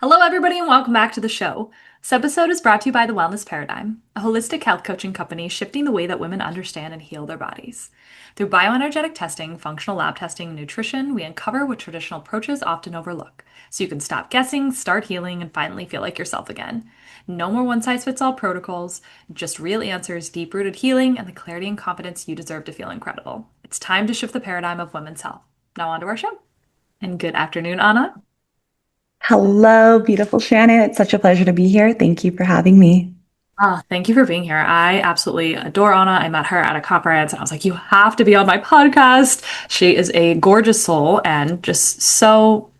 Hello, everybody, and welcome back to the show. This episode is brought to you by The Wellness Paradigm, a holistic health coaching company shifting the way that women understand and heal their bodies. Through bioenergetic testing, functional lab testing, and nutrition, we uncover what traditional approaches often overlook, so you can stop guessing, start healing, and finally feel like yourself again. No more one-size-fits-all protocols, just real answers, deep-rooted healing, and the clarity and confidence you deserve to feel incredible. It's time to shift the paradigm of women's health. Now on to our show. And good afternoon, Anna. Hello, beautiful Shannon. It's such a pleasure to be here. Thank you for having me. Thank you for being here. I absolutely adore Anna. I met her at a conference and I was like, you have to be on my podcast. She is a gorgeous soul and just so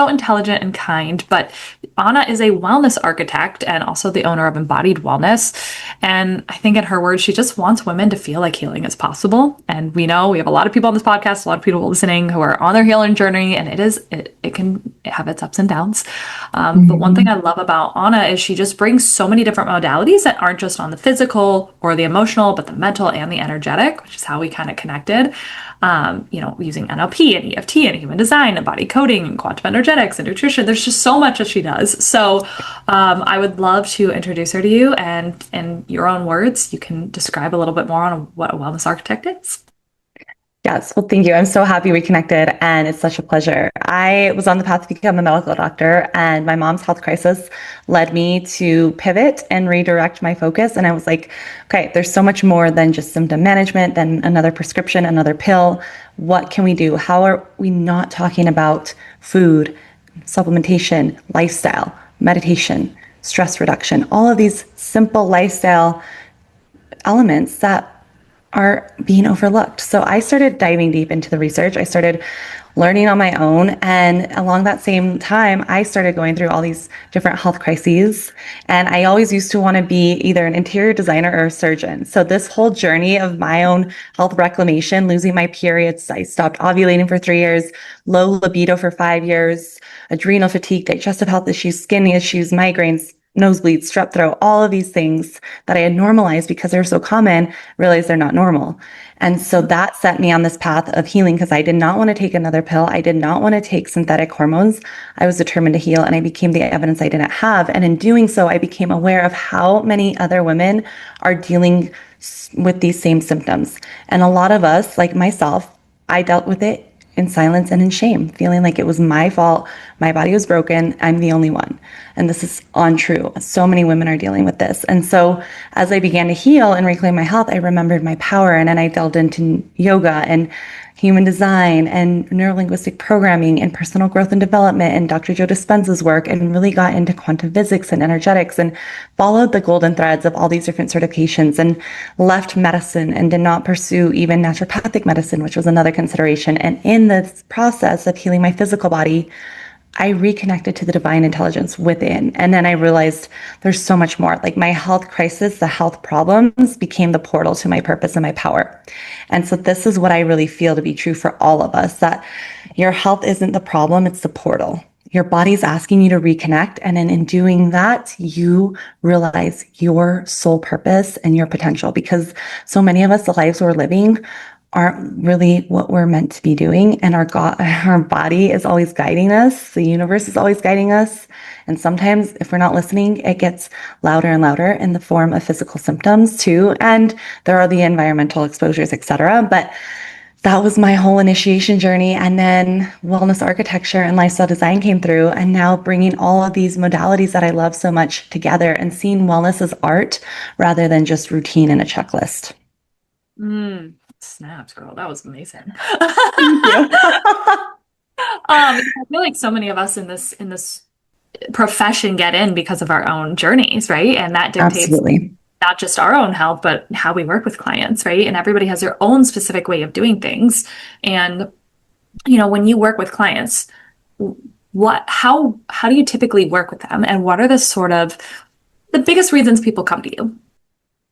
intelligent and kind. But Anna is a wellness architect and also the owner of Embodied Wellness. And I think in her words, she just wants women to feel like healing is possible. And we know we have a lot of people on this podcast, a lot of people listening who are on their healing journey, and it can have its ups and downs. But one thing I love about Anna is she just brings so many different modalities that aren't just on the physical or the emotional, but the mental and the energetic, which is how we kind of connected. Using NLP and EFT and human design and body coding and quantum energetics and nutrition. There's just so much that she does. So I would love to introduce her to you, and in your own words, you can describe a little bit more on what a wellness architect is. Yes, well, thank you. I'm so happy we connected, and it's such a pleasure. I was on the path to become a medical doctor, and my mom's health crisis led me to pivot and redirect my focus. And I was like, okay, there's so much more than just symptom management, than another prescription, another pill. What can we do? How are we not talking about food, supplementation, lifestyle, meditation, stress reduction, all of these simple lifestyle elements that are being overlooked. So I started diving deep into the research. I started learning on my own. And along that same time, I started going through all these different health crises. And I always used to want to be either an interior designer or a surgeon. So this whole journey of my own health reclamation, losing my periods, I stopped ovulating for 3 years, low libido for 5 years, adrenal fatigue, digestive health issues, skin issues, migraines, nosebleeds, strep throat, all of these things that I had normalized because they're so common, realized they're not normal. And so that set me on this path of healing because I did not want to take another pill. I did not want to take synthetic hormones. I was determined to heal, and I became the evidence I didn't have. And in doing so, I became aware of how many other women are dealing with these same symptoms. And a lot of us, like myself, I dealt with it in silence and in shame, feeling like it was my fault. My body was broken. I'm the only one. And this is untrue. So many women are dealing with this. And so as I began to heal and reclaim my health, I remembered my power. And then I delved into yoga and human design and neurolinguistic programming and personal growth and development and Dr. Joe Dispenza's work, and really got into quantum physics and energetics and followed the golden threads of all these different certifications and left medicine and did not pursue even naturopathic medicine, which was another consideration. And in this process of healing my physical body, I reconnected to the divine intelligence within. And then I realized there's so much more. Like my health crisis, the health problems became the portal to my purpose and my power. And so this is what I really feel to be true for all of us, that your health isn't the problem, it's the portal. Your body's asking you to reconnect. And then in doing that, you realize your soul purpose and your potential, because so many of us, the lives we're living aren't really what we're meant to be doing. And our body is always guiding us. The universe is always guiding us. And sometimes if we're not listening, it gets louder and louder in the form of physical symptoms too. And there are the environmental exposures, etc. But that was my whole initiation journey. And then wellness architecture and lifestyle design came through, and now bringing all of these modalities that I love so much together and seeing wellness as art rather than just routine and a checklist. Snaps, girl. That was amazing. Thank you. I feel like so many of us in this profession get in because of our own journeys, right? And that dictates Absolutely. not just our own health, but how we work with clients, right? And everybody has their own specific way of doing things. And when you work with clients, how do you typically work with them? And what are the biggest reasons people come to you?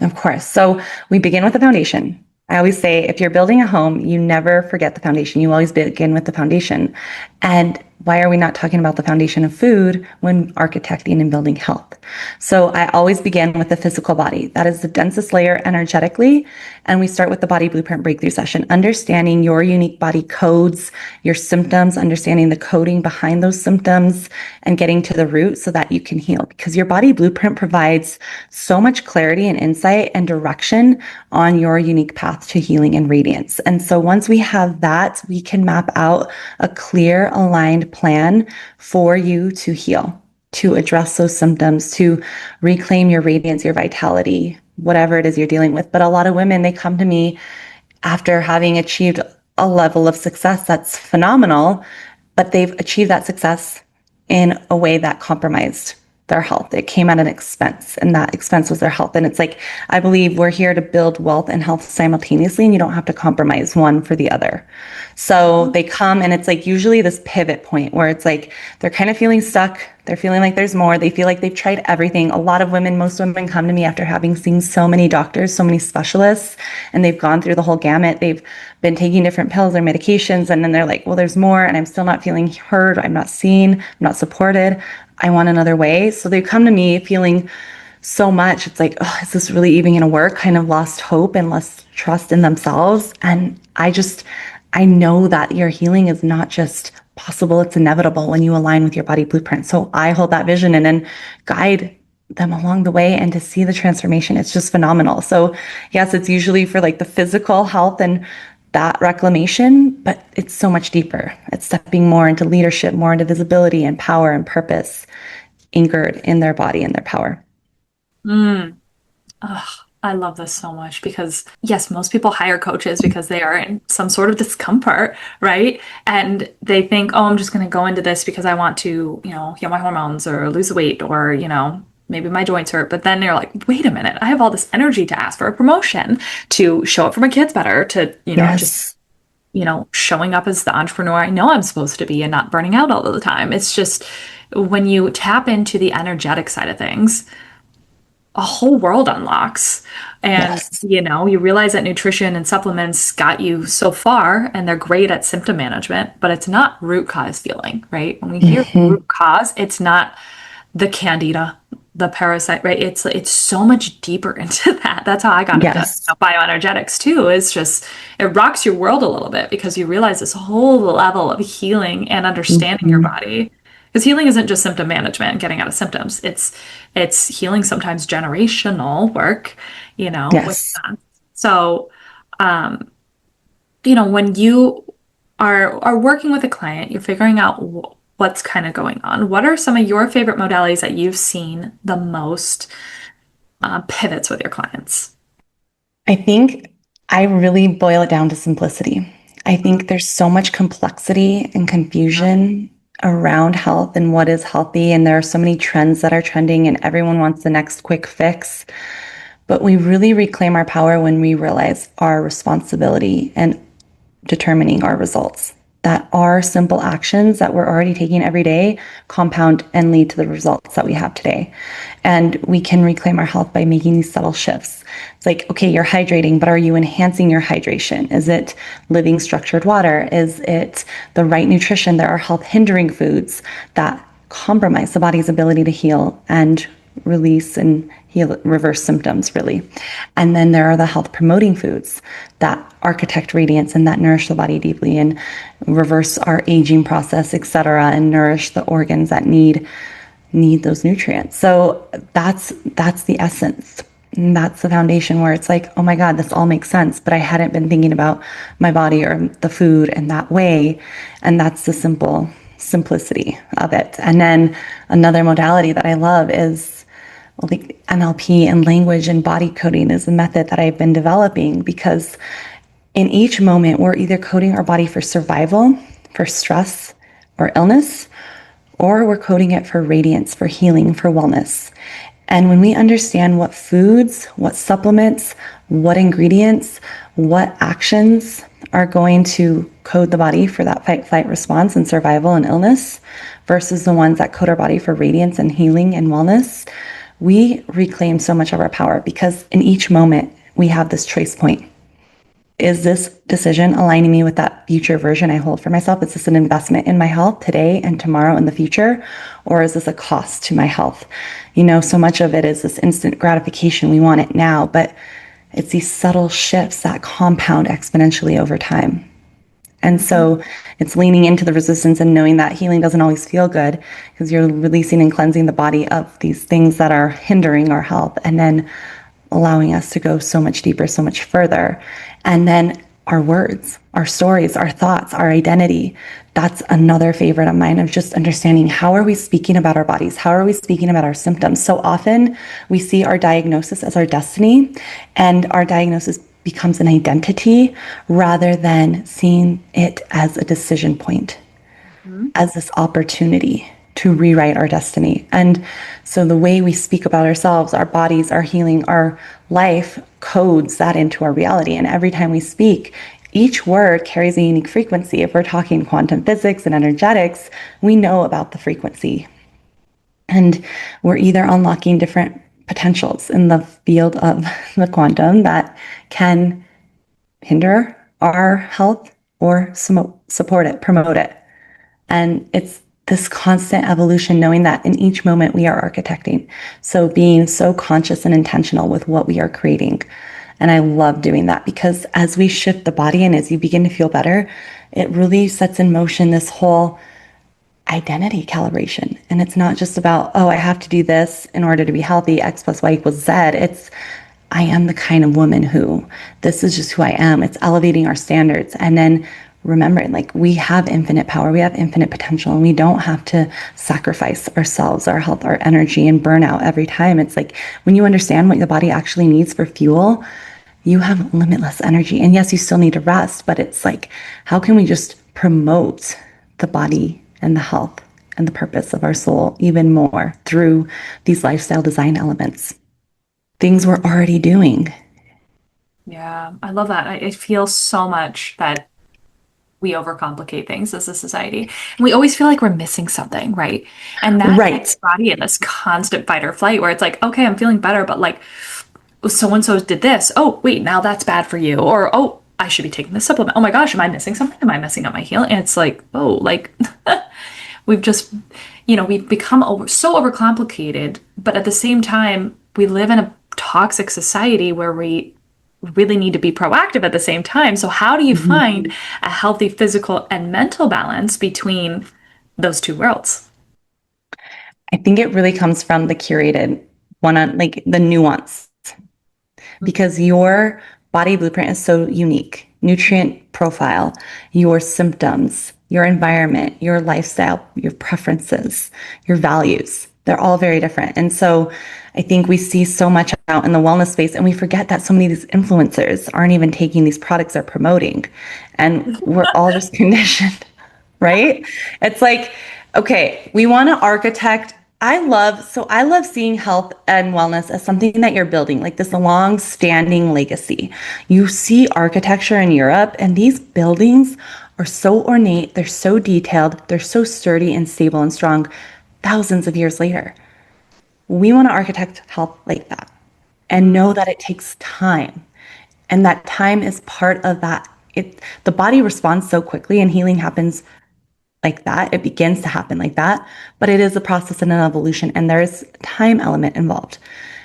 Of course. So we begin with the foundation. I always say, if you're building a home, you never forget the foundation. You always begin with the foundation. And why are we not talking about the foundation of food when architecting and building health? So I always begin with the physical body. That is the densest layer energetically. And we start with the body blueprint breakthrough session, understanding your unique body codes, your symptoms, understanding the coding behind those symptoms, and getting to the root so that you can heal. Because your body blueprint provides so much clarity and insight and direction on your unique path to healing and radiance. And so once we have that, we can map out a clear, aligned plan for you to heal, to address those symptoms, to reclaim your radiance, your vitality, whatever it is you're dealing with. But a lot of women, they come to me after having achieved a level of success that's phenomenal, but they've achieved that success in a way that compromised their health. It came at an expense, and that expense was their health. And it's like, I believe we're here to build wealth and health simultaneously, and you don't have to compromise one for the other. So they come, and it's like usually this pivot point where it's like they're kind of feeling stuck. They're feeling like there's more. They feel like they've tried everything. A lot of women, most women come to me after having seen so many doctors, so many specialists, and they've gone through the whole gamut. They've been taking different pills or medications, and then they're like, well, there's more, and I'm still not feeling heard. I'm not seen. I'm not supported. I want another way. So they come to me feeling so much. It's like, oh, is this really even going to work? Kind of lost hope and lost trust in themselves. And I know that your healing is not just possible, it's inevitable when you align with your body blueprint. So I hold that vision and then guide them along the way, and to see the transformation, it's just phenomenal. So yes, it's usually for like the physical health and that reclamation, but it's so much deeper. It's stepping more into leadership, more into visibility and power and purpose, anchored in their body and their power. Mm. Ugh, I love this so much because, yes, most people hire coaches because they are in some sort of discomfort, right? And they think, oh, I'm just going to go into this because I want to, heal my hormones or lose weight or, maybe my joints hurt. But then they're like, wait a minute, I have all this energy to ask for a promotion, to show up for my kids better, to, just, Yes. showing up as the entrepreneur I know I'm supposed to be and not burning out all of the time. It's just when you tap into the energetic side of things, a whole world unlocks. And, Yes. you realize that nutrition and supplements got you so far and they're great at symptom management, but it's not root cause healing, right? When we hear Hmm. root cause, it's not the candida, the parasite, right? It's so much deeper into that. That's how I got into Yes. bioenergetics too. It's just, it rocks your world a little bit because you realize this whole level of healing and understanding your Hmm. body. Because healing isn't just symptom management and getting out of symptoms. It's healing, sometimes generational work, with Yes. that. So, um, when you are working with a client, you're figuring out what's kind of going on. What are some of your favorite modalities that you've seen the most pivots with your clients? I think I really boil it down to simplicity. I think there's so much complexity and confusion around health and what is healthy. And there are so many trends that are trending, and everyone wants the next quick fix. But we really reclaim our power when we realize our responsibility and determining our results. That our simple actions that we're already taking every day compound and lead to the results that we have today. And we can reclaim our health by making these subtle shifts. It's like, okay, you're hydrating, but are you enhancing your hydration? Is it living structured water? Is it the right nutrition? There are health hindering foods that compromise the body's ability to heal and release and heal, reverse symptoms, really. And then there are the health promoting foods that architect radiance and that nourish the body deeply and reverse our aging process, etc., and nourish the organs that need those nutrients. So that's the essence. And that's the foundation where it's like, oh my God, this all makes sense. But I hadn't been thinking about my body or the food in that way. And that's the simplicity of it. And then another modality that I love is, well, the NLP and language and body coding is a method that I've been developing, because in each moment we're either coding our body for survival, for stress or illness, or we're coding it for radiance, for healing, for wellness. And when we understand what foods, what supplements, what ingredients, what actions are going to code the body for that fight flight response and survival and illness versus the ones that code our body for radiance and healing and wellness, we reclaim so much of our power, because in each moment we have this trace point. is this decision aligning me with that future version I hold for myself? Is this an investment in my health today and tomorrow in the future? Or is this a cost to my health? So much of it is this instant gratification. We want it now, but it's these subtle shifts that compound exponentially over time. And so it's leaning into the resistance and knowing that healing doesn't always feel good because you're releasing and cleansing the body of these things that are hindering our health, and then allowing us to go so much deeper, so much further. And then our words, our stories, our thoughts, our identity. That's another favorite of mine, of just understanding, how are we speaking about our bodies? How are we speaking about our symptoms? So often we see our diagnosis as our destiny, and our diagnosis becomes an identity rather than seeing it as a decision point, as this opportunity to rewrite our destiny. And so the way we speak about ourselves, our bodies, our healing, our life codes that into our reality. And every time we speak, each word carries a unique frequency. If we're talking quantum physics and energetics, we know about the frequency. And we're either unlocking different potentials in the field of the quantum that can hinder our health or support it, promote it. And it's this constant evolution, knowing that in each moment we are architecting. So being so conscious and intentional with what we are creating. And I love doing that, because as we shift the body and as you begin to feel better, it really sets in motion this whole identity calibration. And it's not just about, oh, I have to do this in order to be healthy, X plus Y equals Z. It's, I am the kind of woman who, this is just who I am. It's elevating our standards. And then remembering, like, we have infinite power, we have infinite potential, and we don't have to sacrifice ourselves, our health, our energy, and burnout every time. It's like, when you understand what your body actually needs for fuel, you have limitless energy. And yes, you still need to rest, but it's like, how can we just promote the body and the health and the purpose of our soul even more through these lifestyle design elements, things we're already doing? Yeah, I love that. I feel so much that we overcomplicate things as a society. And we always feel like we're missing something, right? And that Right. gets your body in this constant fight or flight where it's like, okay, I'm feeling better, but like, so and so did this. Oh, wait, now that's bad for you. Or, oh, I should be taking this supplement. Oh my gosh, am I missing something? Am I messing up my healing? And it's like, oh, like we've just, we've become so overcomplicated. But at the same time, we live in a toxic society where we really need to be proactive at the same time. So how do you Mhm. find a healthy physical and mental balance between those two worlds? I think it really comes from the curated one, on like the nuance, because your body blueprint is so unique. Nutrient profile, your symptoms, your environment, your lifestyle, your preferences, your values, they're all very different. And so I think we see so much out in the wellness space, and we forget that so many of these influencers aren't even taking these products they're promoting. And we're all just conditioned, right? It's like, okay, we want to architect. I love seeing health and wellness as something that you're building, like this long standing legacy. You see architecture in Europe, and these buildings are so ornate, they're so detailed, they're so sturdy and stable and strong thousands of years later. We want to architect health like that and know that it takes time. And that time is part of that. The body responds so quickly, and healing happens like that. It begins to happen like that, but it is a process and an evolution, and there's time element involved.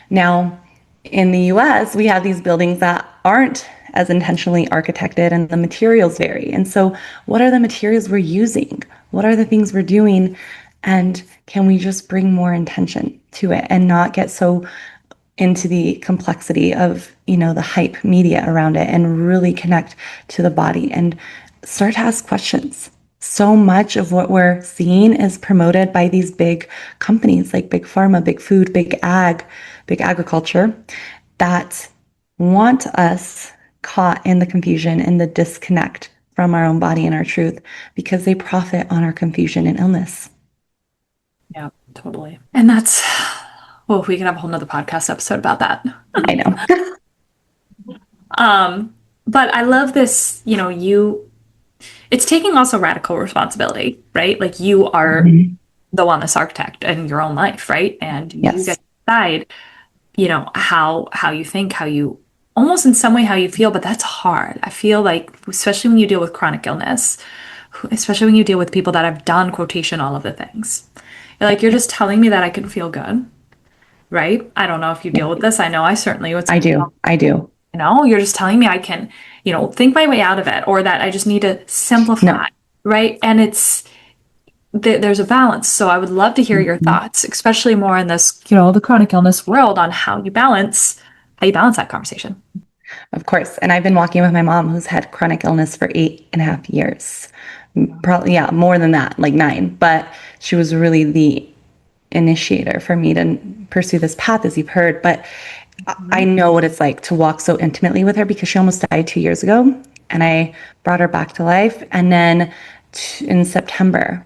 Now, in the US, we have these buildings that aren't as intentionally architected, and the materials vary. And so, what are the materials we're using? What are the things we're doing? And can we just bring more intention to it and not get so into the complexity of, the hype media around it, and really connect to the body and start to ask questions? So much of what we're seeing is promoted by these big companies like big pharma, big food, big ag, big agriculture, that want us caught in the confusion and the disconnect from our own body and our truth, because they profit on our confusion and illness. Yeah, totally. And that's, well, we could have a whole nother podcast episode about that. I know. But I love this, it's taking also radical responsibility, right? Like you are Mhm. the wellness architect in your own life, right? And you get Yes. to decide, how you think, how you almost in some way how you feel, but that's hard. I feel like, especially when you deal with chronic illness, especially when you deal with people that have done quotation all of the things. You're just telling me that I can feel good, right? I don't know if you Yeah, deal with this. I know I certainly would I say, do. I do. you're just telling me I can, think my way out of it, or that I just need to simplify, No. right? And there's a balance. So I would love to hear your Mhm. thoughts, especially more in this, the chronic illness world on how you balance that conversation. Of course. And I've been walking with my mom who's had chronic illness for 8.5 years. Probably, yeah, more than that, like 9. But she was really the initiator for me to pursue this path, as you've heard. But I Mhm. know what it's like to walk so intimately with her because she almost died 2 years ago. And I brought her back to life. And then in September,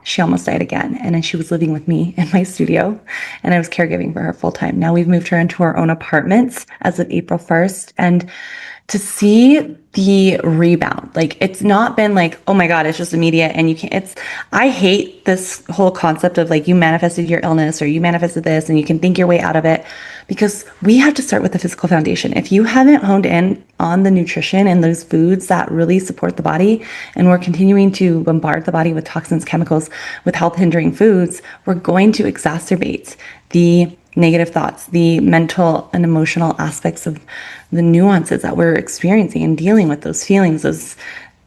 she almost died again. And then she was living with me in my studio, and I was caregiving for her full time. Now we've moved her into our own apartments as of April 1st. And to see the rebound, like it's not been like, oh my God, it's just immediate and you can't, I hate this whole concept of like you manifested your illness or you manifested this and you can think your way out of it, because we have to start with the physical foundation. If you haven't honed in on the nutrition and those foods that really support the body, and we're continuing to bombard the body with toxins, chemicals, with health hindering foods, we're going to exacerbate the negative thoughts, the mental and emotional aspects of the nuances that we're experiencing and dealing with, those feelings, those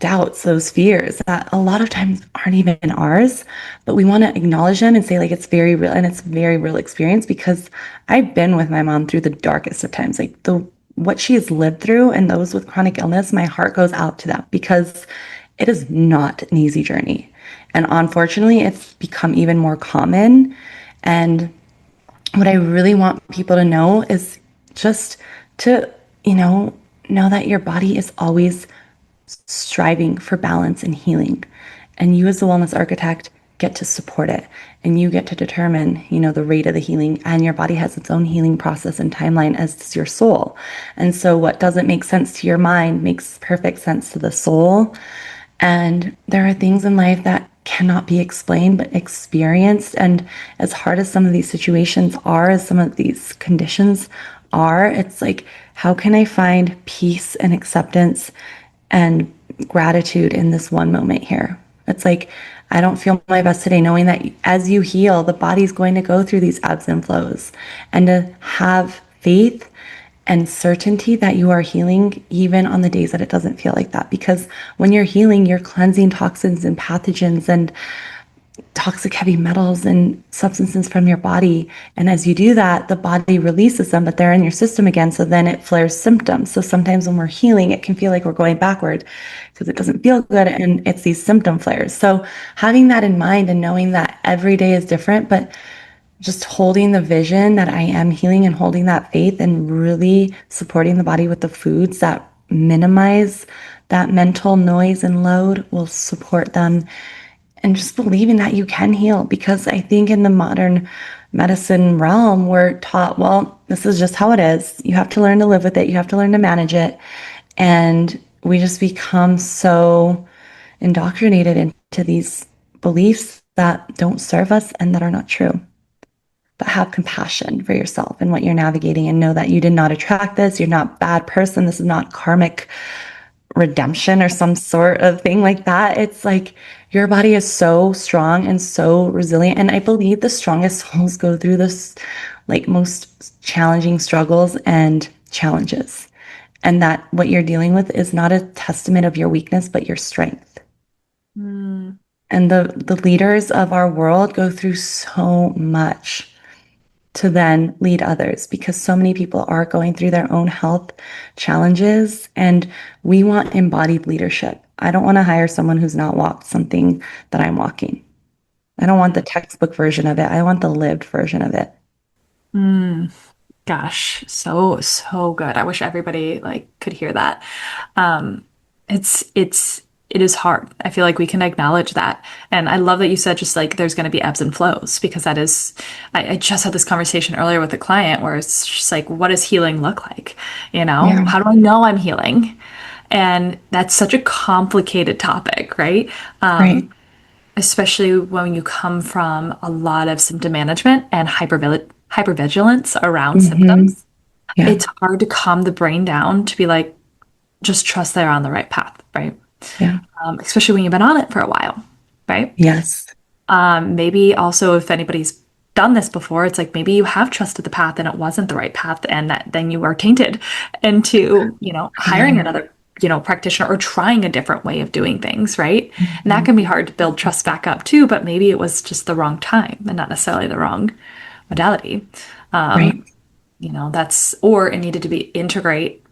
doubts, those fears that a lot of times aren't even ours, but we want to acknowledge them and say like it's very real, and it's very real experience, because I've been with my mom through the darkest of times. Like the what she has lived through, and those with chronic illness, my heart goes out to them because it is not an easy journey. And unfortunately, it's become even more common. And what I really want people to know is just to, know that your body is always striving for balance and healing. And you, as the wellness architect, get to support it. And you get to determine, the rate of the healing. And your body has its own healing process and timeline, as does your soul. And so what doesn't make sense to your mind makes perfect sense to the soul. And there are things in life that cannot be explained but experienced. And as hard as some of these situations are, as some of these conditions are, it's like, how can I find peace and acceptance and gratitude in this one moment here? It's like, I don't feel my best today, knowing that as you heal, the body's going to go through these ebbs and flows. And to have faith and certainty that you are healing even on the days that it doesn't feel like that. Because when you're healing, you're cleansing toxins and pathogens and toxic heavy metals and substances from your body. And as you do that, the body releases them, but they're in your system again. So then it flares symptoms. So sometimes when we're healing, it can feel like we're going backward because it doesn't feel good. And it's these symptom flares. So having that in mind and knowing that every day is different, but just holding the vision that I am healing and holding that faith and really supporting the body with the foods that minimize that mental noise and load will support them. And just believing that you can heal, because I think in the modern medicine realm, we're taught, well, this is just how it is. You have to learn to live with it. You have to learn to manage it. And we just become so indoctrinated into these beliefs that don't serve us and that are not true. But have compassion for yourself and what you're navigating, and know that you did not attract this. You're not a bad person. This is not karmic redemption or some sort of thing like that. It's like your body is so strong and so resilient. And I believe the strongest souls go through this like most challenging struggles and challenges. And that what you're dealing with is not a testament of your weakness, but your strength. Mm. And the leaders of our world go through so much to then lead others, because so many people are going through their own health challenges, and we want embodied leadership. I don't want to hire someone who's not walked something that I'm walking. I don't want the textbook version of it. I want the lived version of it. Mm. Gosh, so good. I wish everybody could hear that. Um, it is hard. I feel like we can acknowledge that. And I love that you said just like there's going to be ebbs and flows, because that is, I just had this conversation earlier with a client where it's just like, what does healing look like? Yeah. How do I know I'm healing? And that's such a complicated topic, right? Right. Especially when you come from a lot of symptom management and hypervigilance around Mm-hmm. symptoms. Yeah. it's hard to calm the brain down to be like, just trust they're on the right path, right? Yeah. Especially when you've been on it for a while, right? Yes. Maybe also if anybody's done this before, it's like maybe you have trusted the path and it wasn't the right path, and that then you are tainted into, hiring Yeah. another, practitioner or trying a different way of doing things, right? And that Mhm. can be hard to build trust back up too, but maybe it was just the wrong time and not necessarily the wrong modality. Right. Or it needed to be integrate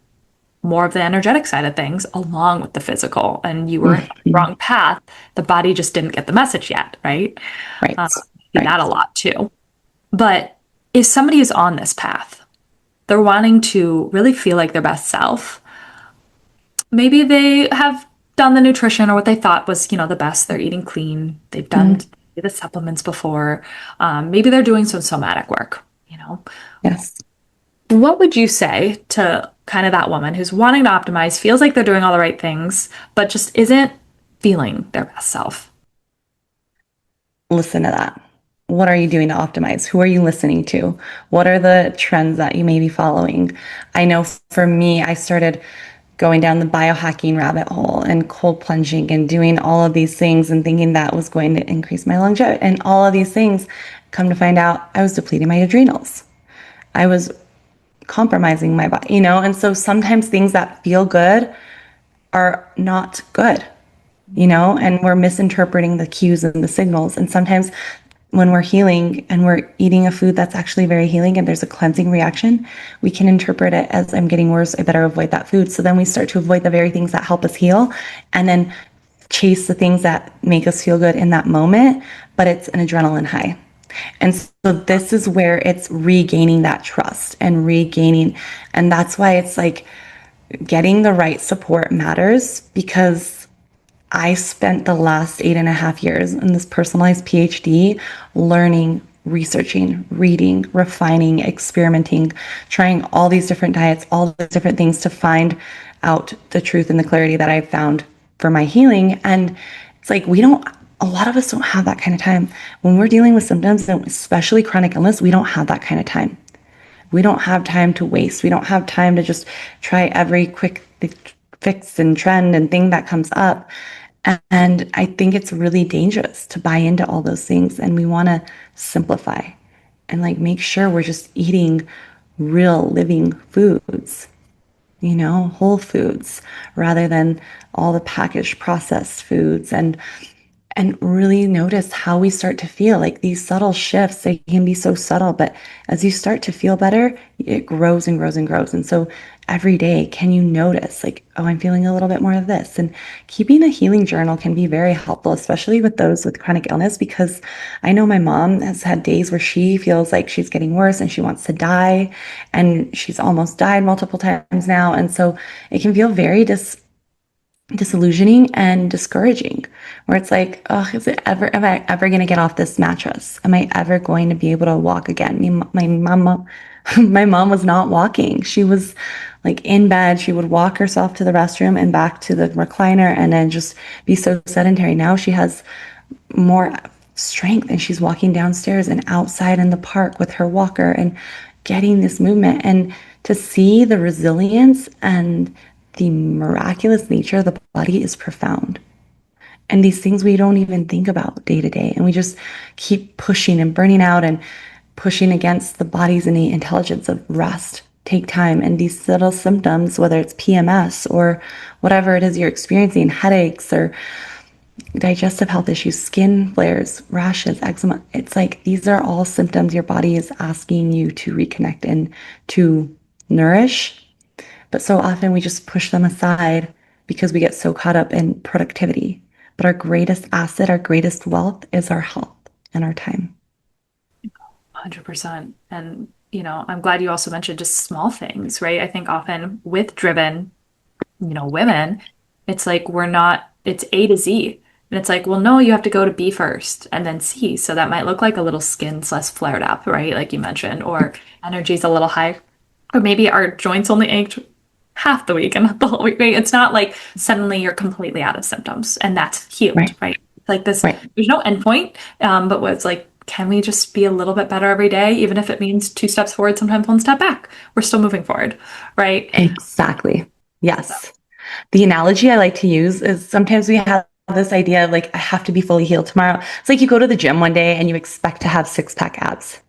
more of the energetic side of things along with the physical, and you were in the Mhm. wrong path. The body just didn't get the message yet, right? Right. See that a Right. lot too. But if somebody is on this path, they're wanting to really feel like their best self. Maybe they have done the nutrition or what they thought was, the best. They're eating clean. They've done Mm. the supplements before. Maybe they're doing some somatic work. Yes. What would you say to kind of that woman who's wanting to optimize, feels like they're doing all the right things, but just isn't feeling their best self? Listen to that. What are you doing to optimize? Who are you listening to? What are the trends that you may be following? I know for me, I started going down the biohacking rabbit hole and cold plunging and doing all of these things and thinking that was going to increase my longevity. And all of these things, come to find out, I was depleting my adrenals. I was compromising my body, And so sometimes things that feel good are not good, and we're misinterpreting the cues and the signals. And sometimes when we're healing and we're eating a food that's actually very healing and there's a cleansing reaction, we can interpret it as I'm getting worse, I better avoid that food. So then we start to avoid the very things that help us heal and then chase the things that make us feel good in that moment, but it's an adrenaline high. And so this is where it's regaining that trust and regaining. And that's why it's like getting the right support matters, because I spent the last 8.5 years in this personalized PhD learning, researching, reading, refining, experimenting, trying all these different diets, all these different things to find out the truth and the clarity that I've found for my healing. And it's like a lot of us don't have that kind of time. When we're dealing with symptoms, and especially chronic illness, we don't have that kind of time. We don't have time to waste. We don't have time to just try every quick fix and trend and thing that comes up. And I think it's really dangerous to buy into all those things. And we want to simplify and like make sure we're just eating real living foods, whole foods rather than all the packaged processed foods, and really notice how we start to feel. Like these subtle shifts, they can be so subtle, but as you start to feel better, it grows and grows and grows. And so every day, can you notice like, oh, I'm feeling a little bit more of this? And keeping a healing journal can be very helpful, especially with those with chronic illness, because I know my mom has had days where she feels like she's getting worse and she wants to die, and she's almost died multiple times now. And so it can feel very disillusioning and discouraging, where it's like, oh, am I ever going to get off this mattress? Am I ever going to be able to walk again? My mom, my mom was not walking. She was like in bed. She would walk herself to the restroom and back to the recliner and then just be so sedentary. Now she has more strength and she's walking downstairs and outside in the park with her walker and getting this movement. And to see the resilience and the miraculous nature of the body is profound. And these things we don't even think about day to day. And we just keep pushing and burning out and pushing against the body's innate intelligence of rest, take time. And these little symptoms, whether it's PMS or whatever it is you're experiencing, headaches or digestive health issues, skin flares, rashes, eczema, it's like these are all symptoms your body is asking you to reconnect and to nourish. But so often we just push them aside because we get so caught up in productivity. But our greatest asset, our greatest wealth is our health and our time. 100%. And, I'm glad you also mentioned just small things, right? I think often with driven, women, it's like it's A to Z. And it's like, well, no, you have to go to B first and then C. So that might look like a little skin's less flared up, right? Like you mentioned, or energy's a little high. Or maybe our joints only ached half the week and not the whole week, right? It's not like suddenly you're completely out of symptoms and that's healed, Right, right? Like this, right. there's no endpoint, but what's like can we just be a little bit better every day, even if it means two steps forward, sometimes one step back? We're still moving forward, right? Exactly. So, Yes. The analogy I like to use is sometimes we have this idea of like, I have to be fully healed tomorrow. It's like you go to the gym one day and you expect to have six-pack abs,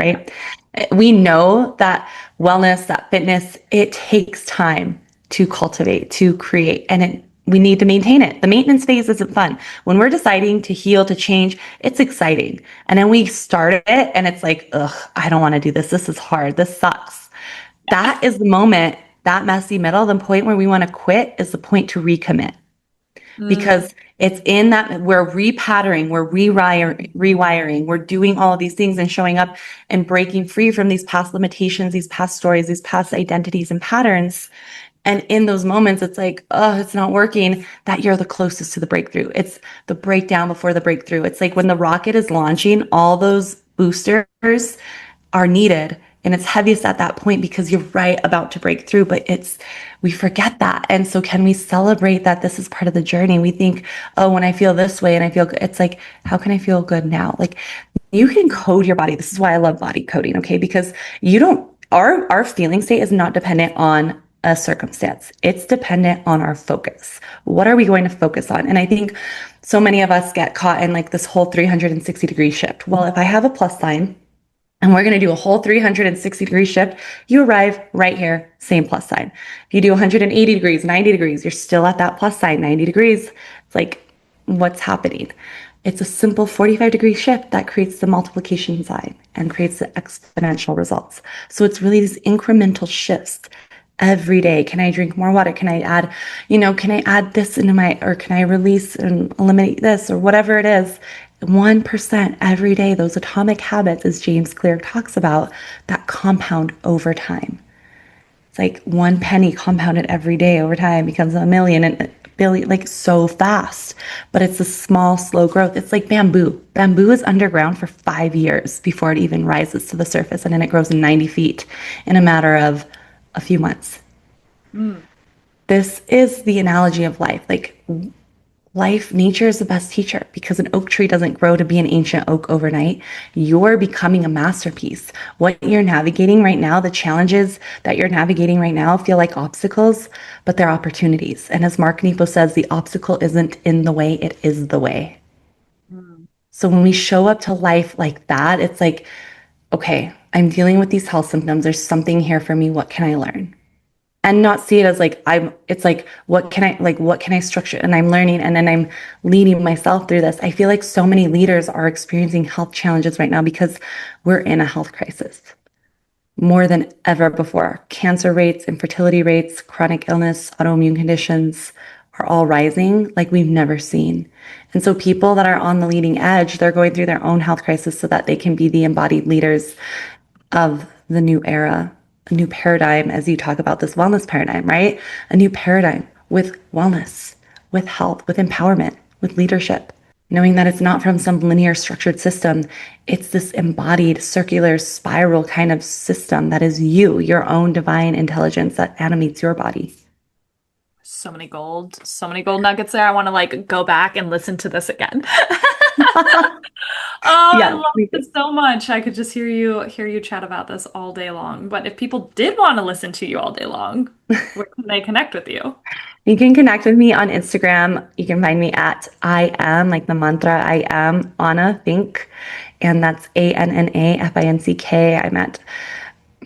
yeah. right? We know that wellness, that fitness, it takes time to cultivate, to create, and we need to maintain it. The maintenance phase isn't fun. When we're deciding to heal, to change, it's exciting. And then we start it and it's like, ugh, I don't want to do this. This is hard. This sucks. That is the moment, that messy middle, the point where we want to quit is the point to recommit Mm, because it's in that we're repattering, we're rewiring, we're doing all of these things and showing up and breaking free from these past limitations, these past stories, these past identities and patterns. And in those moments, it's like, oh, it's not working, that you're the closest to the breakthrough. It's the breakdown before the breakthrough. It's like when the rocket is launching, all those boosters are needed. And it's heaviest at that point because you're right about to break through, but we forget that. And so can we celebrate that this is part of the journey? We think, oh, when I feel this way and I feel good, it's like, how can I feel good now? Like you can code your body. This is why I love body coding. Okay. Because you don't, our feeling state is not dependent on a circumstance. It's dependent on our focus. What are we going to focus on? And I think so many of us get caught in like this whole 360-degree shift. Well, if I have a plus sign, and we're going to do a whole 360-degree shift. You arrive right here, same plus sign. If you do 180 degrees, 90 degrees, you're still at that plus sign, 90 degrees. It's like, what's happening? It's a simple 45-degree shift that creates the multiplication sign and creates the exponential results. So it's really these incremental shifts every day. Can I drink more water? Can I add, can I add this into or can I release and eliminate this or whatever it is? 1% every day, those atomic habits, as James Clear talks about, that compound over time. It's like one penny compounded every day over time becomes a million and a billion, like so fast. But it's a small, slow growth. It's like bamboo. Bamboo is underground for 5 years before it even rises to the surface. And then it grows 90 feet in a matter of a few months. mm, This is the analogy of life. Like life, nature is the best teacher because an oak tree doesn't grow to be an ancient oak overnight. You're becoming a masterpiece. What you're navigating right now, the challenges that you're navigating right now feel like obstacles, but they're opportunities. And as Mark Nepo says, the obstacle isn't in the way, it is the way. mm, So when we show up to life like that, it's like, okay, I'm dealing with these health symptoms. There's something here for me. What can I learn? And not see it as like it's like what can I structure, and I'm learning and then I'm leading myself through this. I feel like so many leaders are experiencing health challenges right now because we're in a health crisis more than ever before. Cancer rates, infertility rates, chronic illness, autoimmune conditions are all rising like we've never seen. And so people that are on the leading edge, they're going through their own health crisis so that they can be the embodied leaders of the new era, a new paradigm, as you talk about this wellness paradigm, right? A new paradigm with wellness, with health, with empowerment, with leadership, knowing that it's not from some linear structured system. It's this embodied circular spiral kind of system that is you, your own divine intelligence that animates your body. so many gold nuggets there. I want to like go back and listen to this again. Oh, I Yes, love it so much. I could just hear you chat about this all day long. But if people did want to listen to you all day long, where can they connect with you? you can connect with me on Instagram. You can find me at I am, like the mantra, I am Anna Finck. And that's ANNAFINCK. I'm at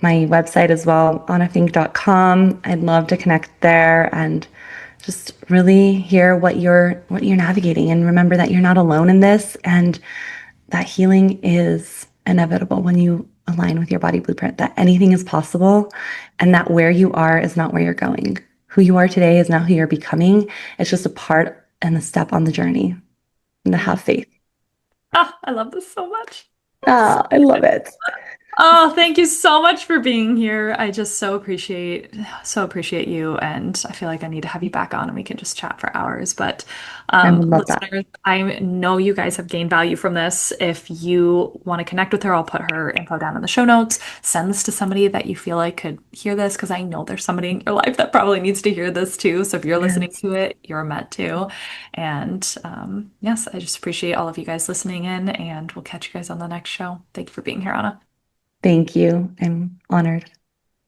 my website as well, annafink.com. I'd love to connect there and just really hear what you're navigating and remember that you're not alone in this and that healing is inevitable when you align with your body blueprint, that anything is possible and that where you are is not where you're going. Who you are today is not who you're becoming. It's just a part and a step on the journey and to Mm. have faith. Ah, I love this so much. So Ah, I love good. it. Oh, thank you so much for being here. I just so appreciate you, and I feel like I need to have you back on and we can just chat for hours. But I would love that. listeners, I know you guys have gained value from this. If you want to connect with her, I'll put her info down in the show notes. Send this to somebody that you feel like could hear this because I know there's somebody in your life that probably needs to hear this too. So if you're listening Yes. to it, you're meant to. And yes, I just appreciate all of you guys listening in, and we'll catch you guys on the next show. Thank you for being here, Anna. Thank you. I'm honored.